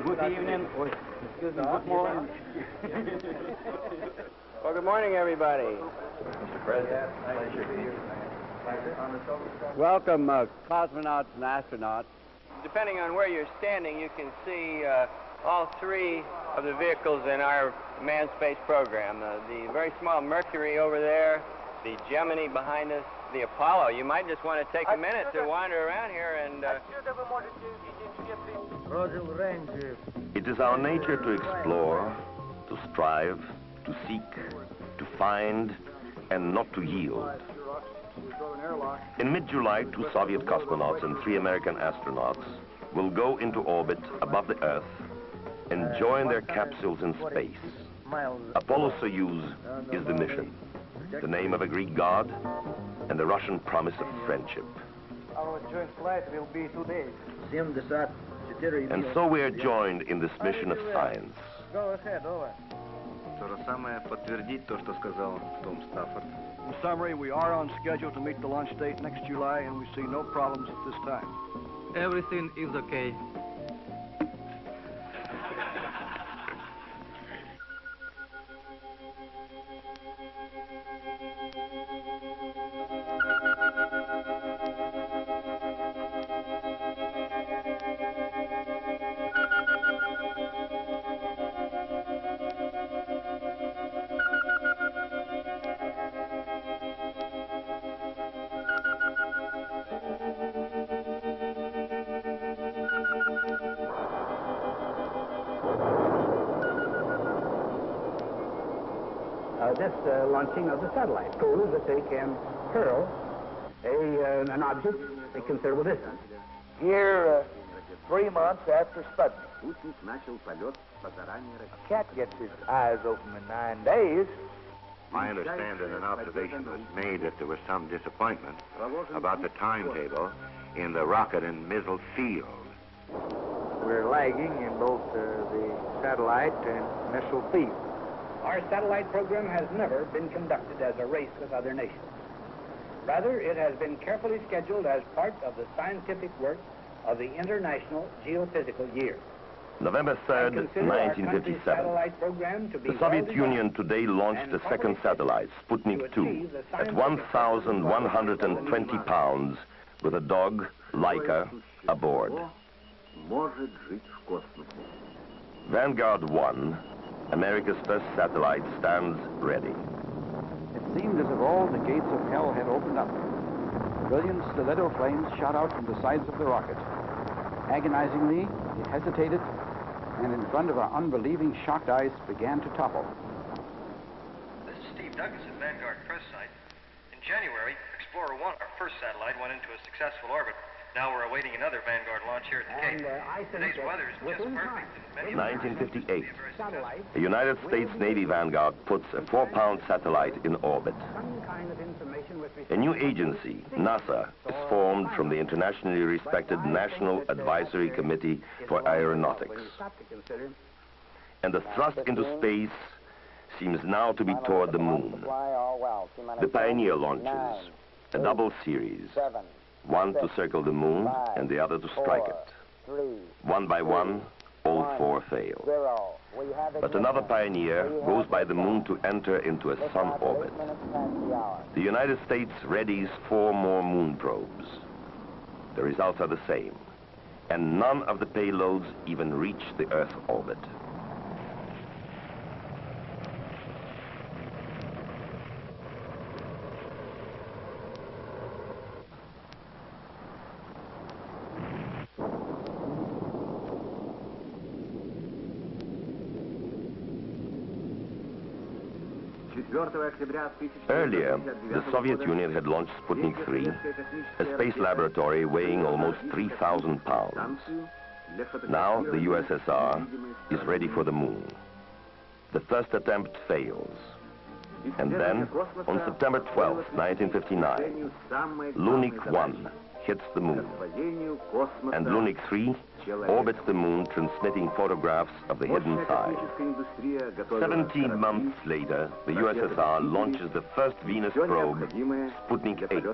Good evening. Oh, excuse me, good morning. Well, good morning, everybody. Mr. President, pleasure to be here. Welcome, cosmonauts and astronauts. Depending on where you're standing, you can see all three of the vehicles in our manned space program. The very small Mercury over there, the Gemini behind us, the Apollo. You might just want to take a minute to wander around here and... It is our nature to explore, to strive, to seek, to find, and not to yield. In mid-July, 2 Soviet cosmonauts and 3 American astronauts will go into orbit above the Earth and join their capsules in space. Apollo Soyouz is the mission, the name of a Greek god and the Russian promise of friendship. Our joint flight will be 2 days. And so we are joined in this mission of science. Go ahead, over. In summary, we are on schedule to meet the launch date next July, and we see no problems at this time. Everything is okay. This launching of the satellite proves that they can hurl an object a considerable distance. Here, 3 months after Sputnik. A cat gets his eyes open in 9 days. I understand that an observation was made that there was some disappointment about the timetable in the rocket and missile field. We're lagging in both the satellite and missile field. Our satellite program has never been conducted as a race with other nations. Rather, it has been carefully scheduled as part of the scientific work of the International Geophysical Year. November 3rd, 1957. The Soviet Union today launched a second satellite, Sputnik 2, at 1,120 pounds, with a dog, Laika, aboard. Vanguard 1, America's first satellite, stands ready. It seemed as if all the gates of hell had opened up. Brilliant stiletto flames shot out from the sides of the rocket. Agonizingly, it hesitated, and in front of our unbelieving, shocked eyes, began to topple. This is Steve Douglas at Vanguard Press Site. In January, Explorer 1, our first satellite, went into a successful orbit. Now we're awaiting another Vanguard launch here at the Cape. Today's weather is just perfect. 1958. The United States Navy Vanguard puts a 4-pound satellite in orbit. A new agency, NASA, is formed from the internationally respected National Advisory Committee for Aeronautics. And the thrust into space seems now to be toward the moon. The Pioneer launches, a double series. One to circle the moon and the other to strike it. One by one, all 4 fail. But another Pioneer goes by the moon to enter into a sun orbit. The United States readies 4 more moon probes. The results are the same, and none of the payloads even reach the Earth orbit. Earlier, the Soviet Union had launched Sputnik 3, a space laboratory weighing almost 3,000 pounds. Now the USSR is ready for the moon. The first attempt fails. And then, on September 12, 1959, Lunik 1 hits the moon, and Lunik 3 orbits the moon, transmitting photographs of the hidden side. 17 months later, the USSR launches the first Venus probe, Sputnik 8.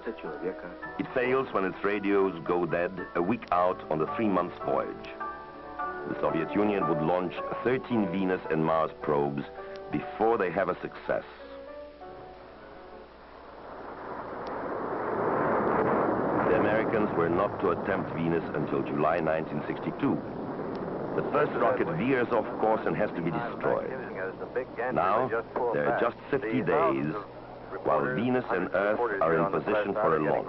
It fails when its radios go dead a week out on the 3-month voyage. The Soviet Union would launch 13 Venus and Mars probes before they have a success. The Americans were not to attempt Venus until July 1962. The first rocket veers off course and has to be destroyed. Now, there are just 50 days, while Venus and Earth are in position for a launch.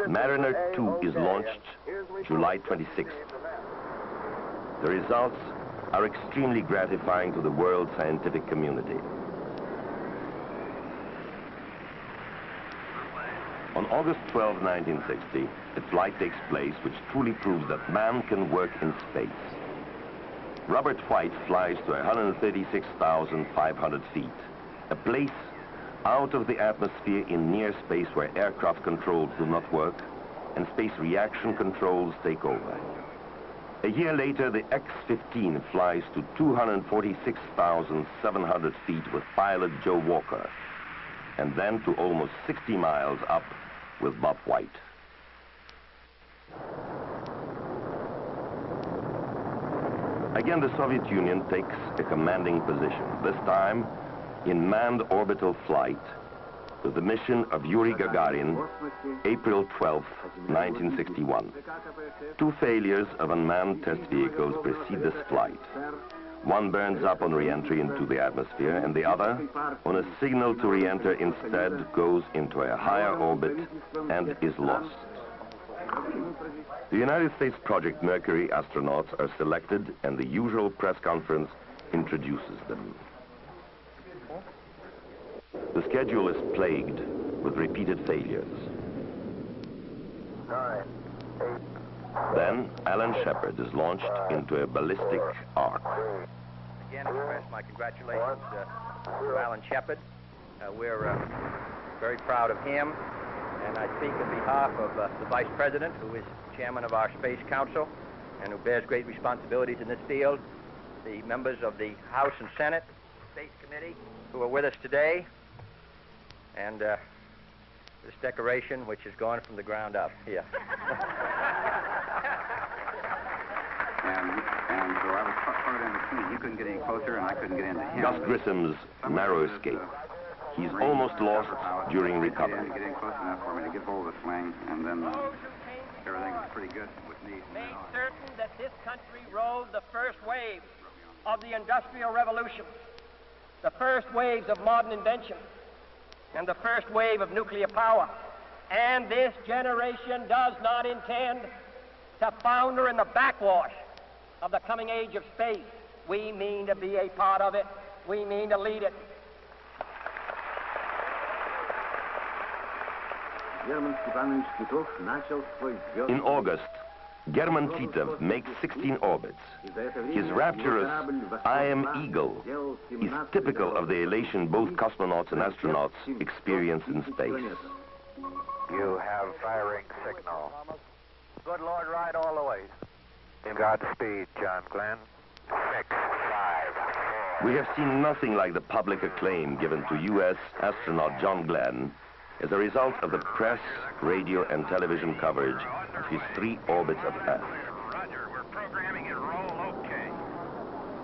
Mariner 2 is launched July 26th. The results are extremely gratifying to the world scientific community. On August 12, 1960, a flight takes place which truly proves that man can work in space. Robert White flies to 136,500 feet, a place out of the atmosphere in near space where aircraft controls do not work and space reaction controls take over. A year later, the X-15 flies to 246,700 feet with pilot Joe Walker, and then to almost 60 miles up with Bob White. Again, the Soviet Union takes a commanding position, this time in manned orbital flight with the mission of Yuri Gagarin, April 12, 1961. Two failures of unmanned test vehicles precede this flight. One burns up on re-entry into the atmosphere, and the other, on a signal to re-enter, instead goes into a higher orbit and is lost. The United States Project Mercury astronauts are selected, and the usual press conference introduces them. The schedule is plagued with repeated failures. 9, 8. Then Alan Shepard is launched into a ballistic arc. Again, express my congratulations to Alan Shepard. We're very proud of him, and I speak on behalf of the Vice President, who is chairman of our Space Council and who bears great responsibilities in this field, the members of the House and Senate Space Committee who are with us today, and this decoration, which has gone from the ground up here. And so I was part in between. He couldn't get any closer, and I couldn't get into him. Gus Grissom's narrow escape. He's almost lost during recovery. Get in close enough for me to get hold of the sling, and then everything was pretty good with me. Made certain that this country rode the first wave of the Industrial Revolution, the first waves of modern invention, and the first wave of nuclear power. And this generation does not intend to founder in the backwash of the coming age of space. We mean to be a part of it. We mean to lead it. In August, German Titov makes 16 orbits. His rapturous "I am Eagle" is typical of the elation both cosmonauts and astronauts experience in space. You have firing signal. Good Lord, ride all the way. Godspeed, John Glenn. 6, 5, 4. We have seen nothing like the public acclaim given to U.S. astronaut John Glenn as a result of the press, radio, and television coverage of his 3 orbits of Earth. Roger, we're programming and roll okay.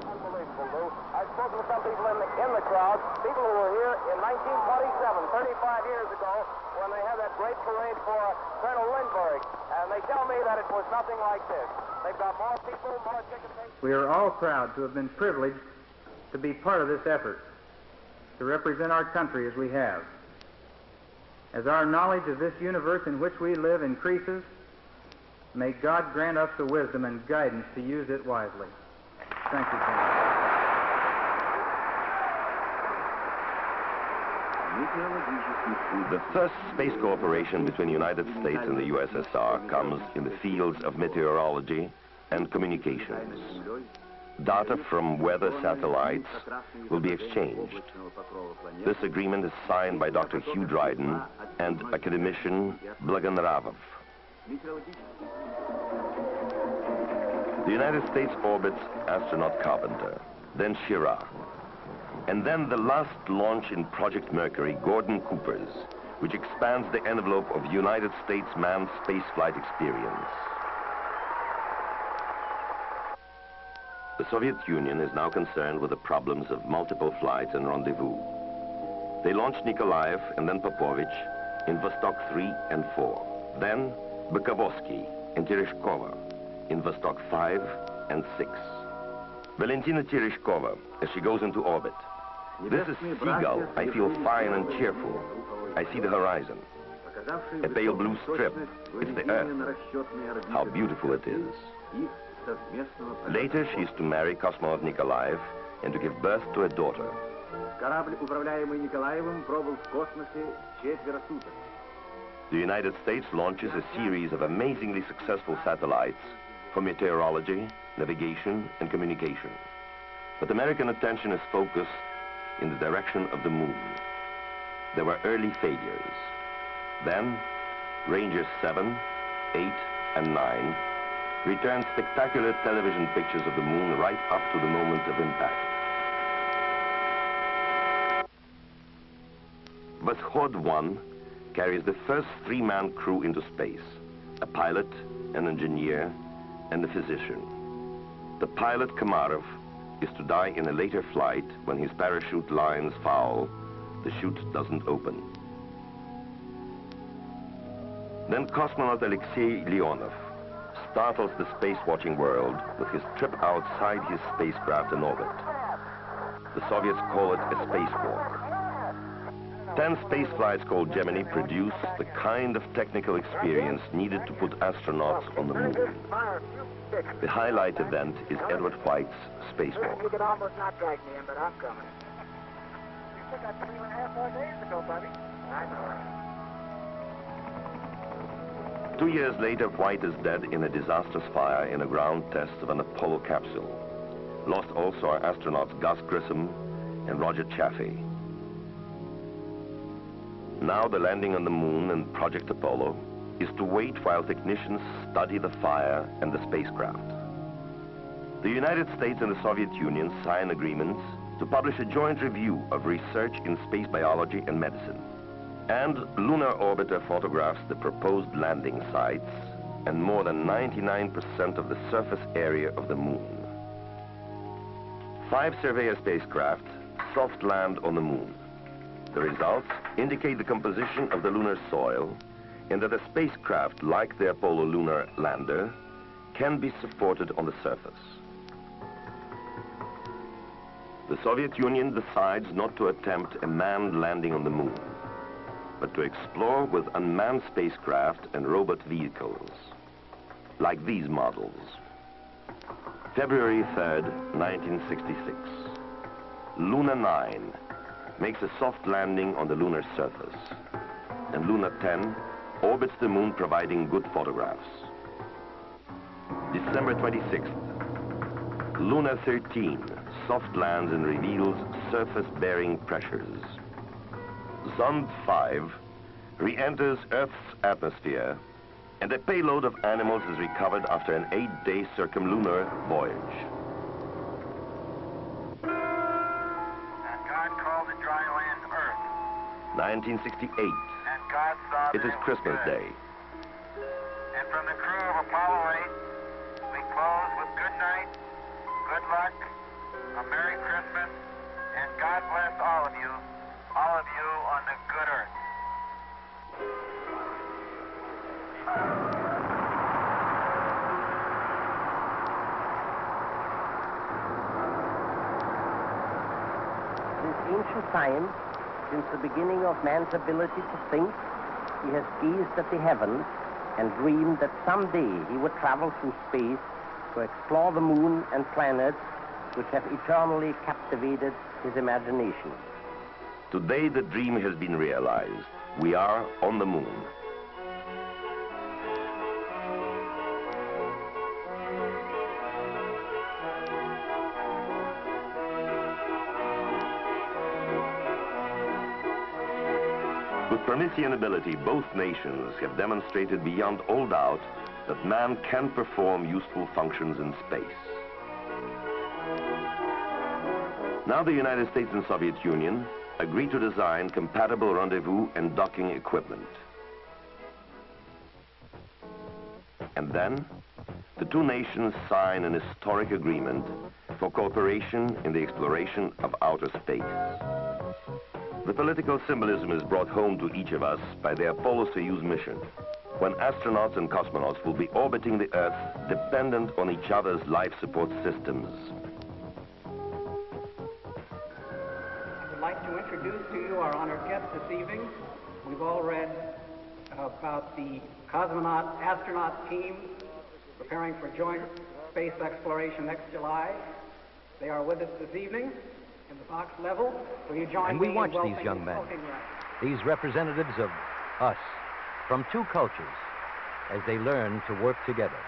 Unbelievable, Lou. I've spoken to some people in the crowd, people who were here in 1927, 35 years ago, when they had that great parade for Colonel Lindbergh, and they tell me that it was nothing like this. They've got more people, more ticket takers. We are all proud to have been privileged to be part of this effort, to represent our country as we have. As our knowledge of this universe in which we live increases, may God grant us the wisdom and guidance to use it wisely. Thank you, Colonel. The first space cooperation between the United States and the USSR comes in the fields of meteorology and communications. Data from weather satellites will be exchanged. This agreement is signed by Dr. Hugh Dryden and academician Blagan Ravov. The United States orbits astronaut Carpenter, then Schirra, and then the last launch in Project Mercury, Gordon Cooper's, which expands the envelope of United States manned spaceflight experience. The Soviet Union is now concerned with the problems of multiple flights and rendezvous. They launched Nikolaev and then Popovich in Vostok 3 and 4. Then Bukovsky and Tereshkova in Vostok 5 and 6. Valentina Tereshkova, as she goes into orbit. This is Seagull. I feel fine and cheerful. I see the horizon. A pale blue strip. It's the Earth. How beautiful it is. Later, she is to marry cosmonaut Nikolaev and to give birth to a daughter. The United States launches a series of amazingly successful satellites for meteorology, navigation, and communication. But American attention is focused in the direction of the moon. There were early failures. Then, Rangers 7, 8, and 9 returned spectacular television pictures of the moon right up to the moment of impact. Vashod 1 carries the first three-man crew into space, a pilot, an engineer, and a physician. The pilot, Komarov, is to die in a later flight when his parachute lines foul. The chute doesn't open. Then cosmonaut Alexei Leonov startles the space-watching world with his trip outside his spacecraft in orbit. The Soviets call it a spacewalk. 10 space flights called Gemini produce the kind of technical experience needed to put astronauts on the moon. The highlight event is Edward White's spacewalk. You could almost not drag me in, but I'm coming. You took that 3.5 more days ago, buddy. I know. 2 years later, White is dead in a disastrous fire in a ground test of an Apollo capsule. Lost also are astronauts Gus Grissom and Roger Chaffee. Now the landing on the moon and Project Apollo is to wait while technicians study the fire and the spacecraft. The United States and the Soviet Union sign agreements to publish a joint review of research in space biology and medicine. And Lunar Orbiter photographs the proposed landing sites and more than 99% of the surface area of the moon. 5 surveyor spacecraft soft land on the moon. The results indicate the composition of the lunar soil and that a spacecraft like the Apollo lunar lander can be supported on the surface. The Soviet Union decides not to attempt a manned landing on the moon, but to explore with unmanned spacecraft and robot vehicles, like these models. February 3rd, 1966. Luna 9 makes a soft landing on the lunar surface, and Luna 10 orbits the moon providing good photographs. December 26th. Luna 13 soft lands and reveals surface-bearing pressures. Zond 5 re-enters Earth's atmosphere, and a payload of animals is recovered after an 8-day circumlunar voyage. And God called the dry land Earth. 1968. And God saw It is Christmas Day. And from the crew of Apollo 8, we close with good night, good luck, a Merry Christmas, and God bless all of you on the good Earth. Since ancient times, since the beginning of man's ability to think, he has gazed at the heavens and dreamed that someday he would travel through space to explore the moon and planets which have eternally captivated his imagination. Today the dream has been realized. We are on the moon. With Promethean ability, both nations have demonstrated beyond all doubt that man can perform useful functions in space. Now the United States and Soviet Union agree to design compatible rendezvous and docking equipment. And then, the two nations sign an historic agreement for cooperation in the exploration of outer space. The political symbolism is brought home to each of us by the Apollo Soyouz mission, when astronauts and cosmonauts will be orbiting the Earth dependent on each other's life support systems. I would like to introduce to you our honored guests this evening. We've all read about the cosmonaut-astronaut team preparing for joint space exploration next July. They are with us this evening in the box level. Will you join me? And we watch these young men, these representatives of us, from two cultures, as they learn to work together.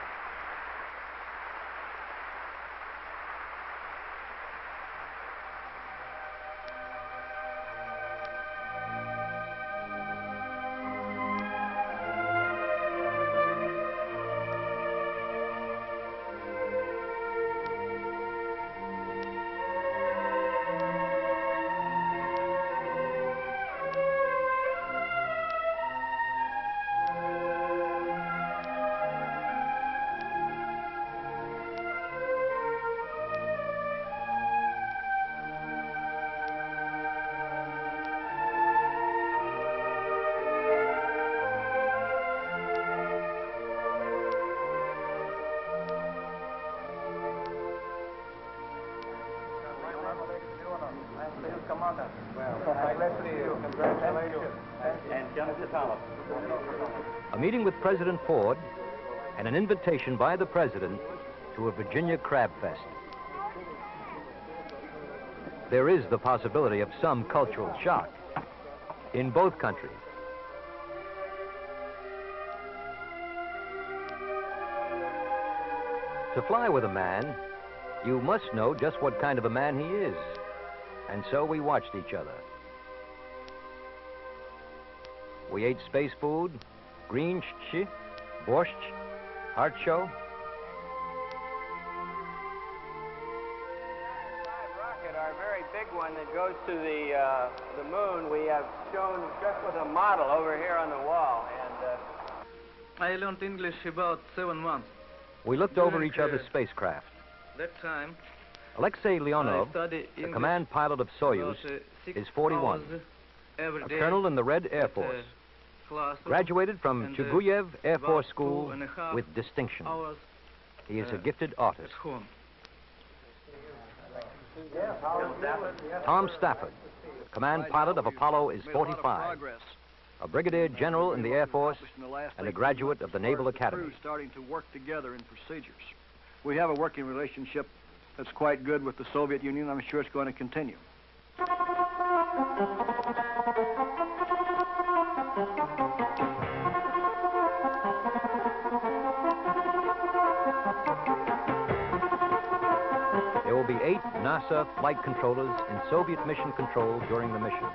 A meeting with President Ford and an invitation by the President to a Virginia Crab Fest. There is the possibility of some cultural shock in both countries. To fly with a man, you must know just what kind of a man he is. And so we watched each other. We ate space food, green shchi, borscht, hartshow. Rocket, our very big one that goes to the moon, we have shown just with a model over here on the wall. And I learned English about 7 months. We looked over each other's spacecraft. That time, Alexei Leonov, the command pilot of Soyouz, is 41, a colonel in the Red Air Force. Graduated from Chuguyev Air Force School with distinction. He is a gifted artist. Tom Stafford, command pilot of Apollo, is 45, a brigadier general in the Air Force and a graduate of the Naval Academy. Starting to work together in procedures. We have a working relationship that's quite good with the Soviet Union. I'm sure it's going to continue. There will be 8 NASA flight controllers in Soviet mission control during the mission.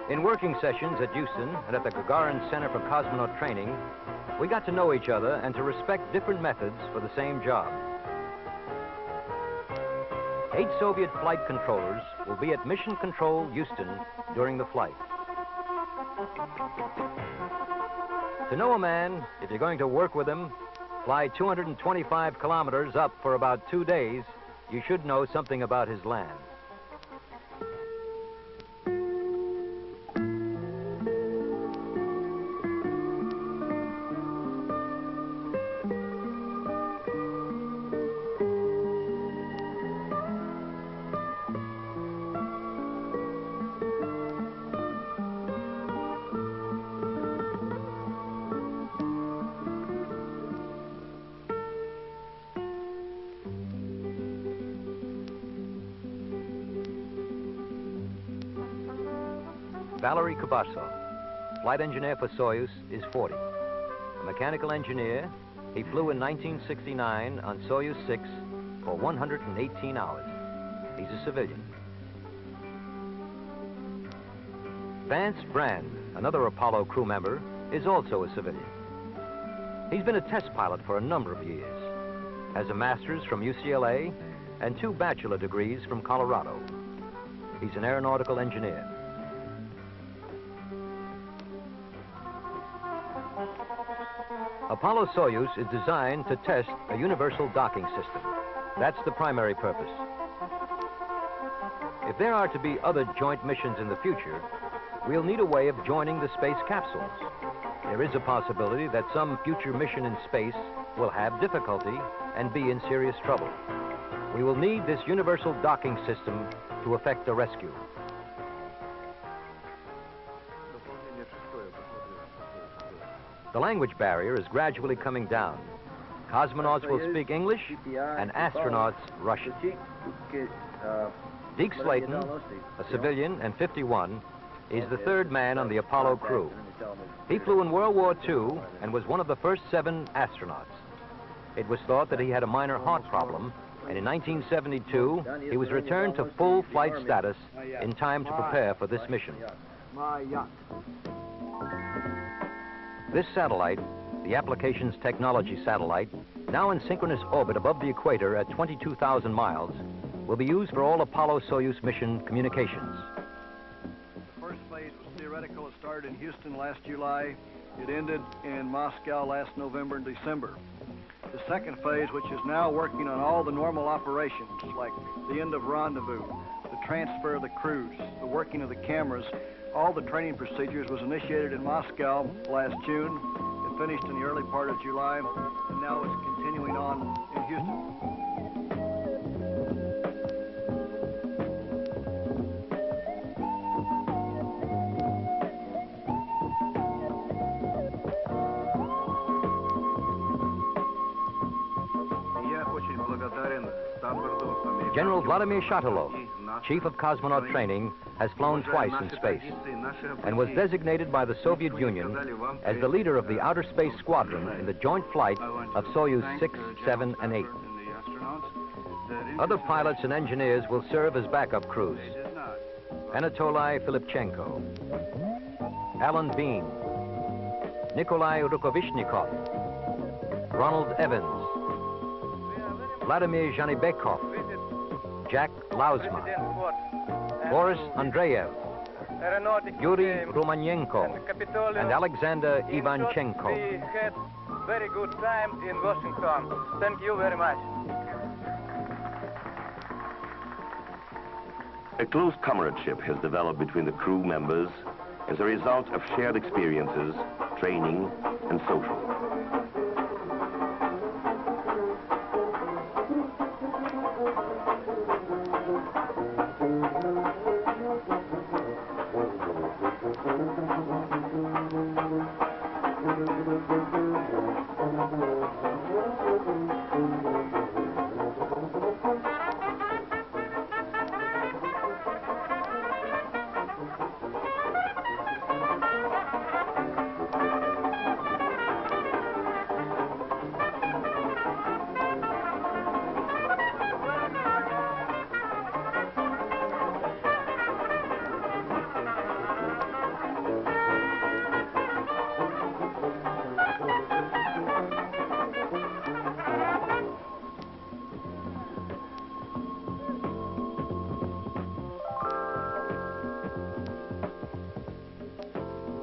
In working sessions at Houston and at the Gagarin Center for Cosmonaut Training, we got to know each other and to respect different methods for the same job. 8 Soviet flight controllers will be at Mission Control, Houston, during the flight. To know a man, if you're going to work with him, fly 225 kilometers up for about 2 days, you should know something about his land. Valery Kubasov, flight engineer for Soyouz, is 40. A mechanical engineer, he flew in 1969 on Soyouz 6 for 118 hours. He's a civilian. Vance Brand, another Apollo crew member, is also a civilian. He's been a test pilot for a number of years, has a master's from UCLA and 2 bachelor degrees from Colorado. He's an aeronautical engineer. Apollo Soyouz is designed to test a universal docking system. That's the primary purpose. If there are to be other joint missions in the future, we'll need a way of joining the space capsules. There is a possibility that some future mission in space will have difficulty and be in serious trouble. We will need this universal docking system to effect a rescue. The language barrier is gradually coming down. Cosmonauts will speak English and astronauts Russian. Deke Slayton, a civilian and 51, is the third man on the Apollo crew. He flew in World War II and was one of the first 7 astronauts. It was thought that he had a minor heart problem, and in 1972, he was returned to full flight status in time to prepare for this mission. This satellite, the Applications Technology satellite, now in synchronous orbit above the equator at 22,000 miles, will be used for all Apollo Soyouz mission communications. The first phase was theoretical. It started in Houston last July. It ended in Moscow last November and December. The second phase, which is now working on all the normal operations, like the end of rendezvous, the transfer of the crews, the working of the cameras, all the training procedures, was initiated in Moscow last June. It finished in the early part of July, and now it's continuing on in Houston. General Vladimir Shatilov, Chief of Cosmonaut Training, has flown twice in space and was designated by the Soviet Union as the leader of the Outer Space Squadron in the joint flight of Soyouz 6, 7, and 8. Other pilots and engineers will serve as backup crews. Anatoly Filipchenko, Alan Bean, Nikolai Rukovishnikov, Ronald Evans, Vladimir Zhanibekov, Jack Lausma, Boris Andreev, Yuri Romanenko, and Alexander Ivanchenko. We had very good time in Washington. Thank you very much. A close comradeship has developed between the crew members as a result of shared experiences, training, and social.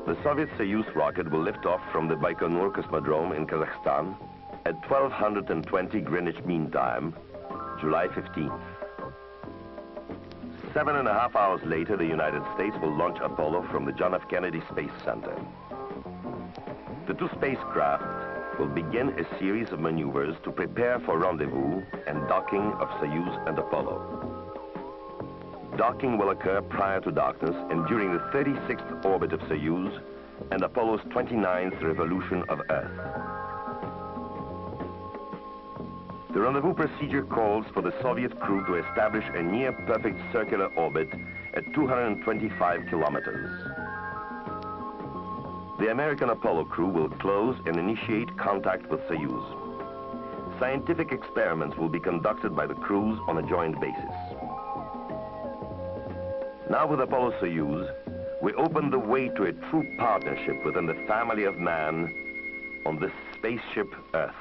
The Soviet Soyouz rocket will lift off from the Baikonur Cosmodrome in Kazakhstan at 1220 Greenwich Mean Time, July 15th. 7.5 hours later, the United States will launch Apollo from the John F. Kennedy Space Center. The 2 spacecraft will begin a series of maneuvers to prepare for rendezvous and docking of Soyouz and Apollo. Docking will occur prior to darkness and during the 36th orbit of Soyouz and Apollo's 29th revolution of Earth. The rendezvous procedure calls for the Soviet crew to establish a near-perfect circular orbit at 225 kilometers. The American Apollo crew will close and initiate contact with Soyouz. Scientific experiments will be conducted by the crews on a joint basis. Now with Apollo Soyouz, we open the way to a true partnership within the family of man on this spaceship Earth.